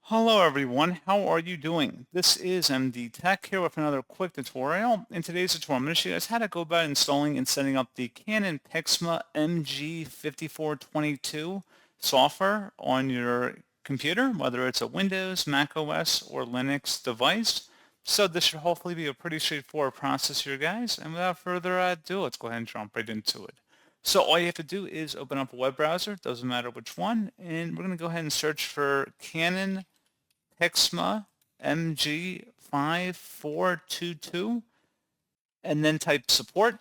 Hello everyone, how are you doing? This is MD Tech here with another quick tutorial. In today's tutorial, I'm going to show you guys how to go about installing and setting up the Canon PIXMA MG5422 software on your computer, whether it's a Windows, Mac OS, or Linux device. So this should hopefully be a pretty straightforward process here, guys. And without further ado, let's go ahead and jump right into it. So all you have to do is open up a web browser, doesn't matter which one, and we're going to go ahead and search for Canon PIXMA MG5422 and then type support.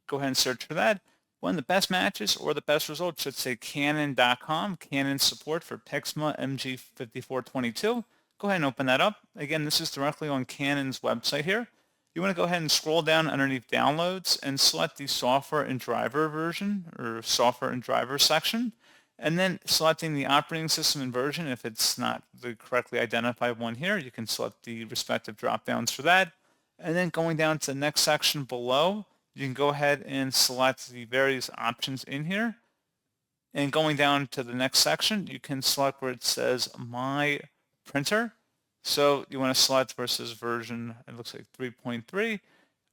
Go ahead and search for that. One of the best matches or the best results should say Canon.com, Canon support for PIXMA MG5422. Go ahead and open that up. Again, this is directly on Canon's website here. You want to go ahead and scroll down underneath downloads and select the software and driver version or software and driver section. And then selecting the operating system and version, if it's not the correctly identified one here, you can select the respective drop-downs for that. And then going down to the next section below, you can go ahead and select the various options in here. And going down to the next section, you can select where it says My Printer. So you want to select versus version, it looks like 3.3. We're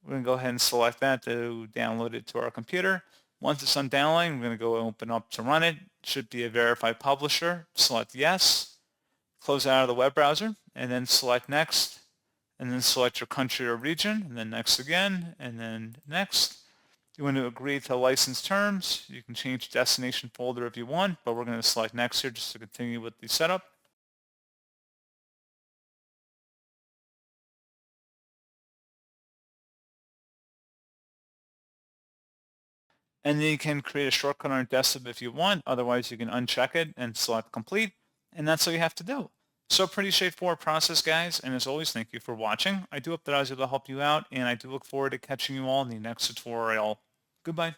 going to go ahead and select that to download it to our computer. Once it's done downloading, we're going to go open up to run it. It should be a verified publisher. Select yes, close out of the web browser, and then select next, and then select your country or region, and then next again, and then next. You want to agree to license terms. You can change destination folder if you want, but we're going to select next here just to continue with the setup. And then you can create a shortcut on your desktop if you want. Otherwise, you can uncheck it and select complete. And that's all you have to do. So pretty straightforward process, guys. And as always, thank you for watching. I do hope that I was able to help you out, and I do look forward to catching you all in the next tutorial. Goodbye.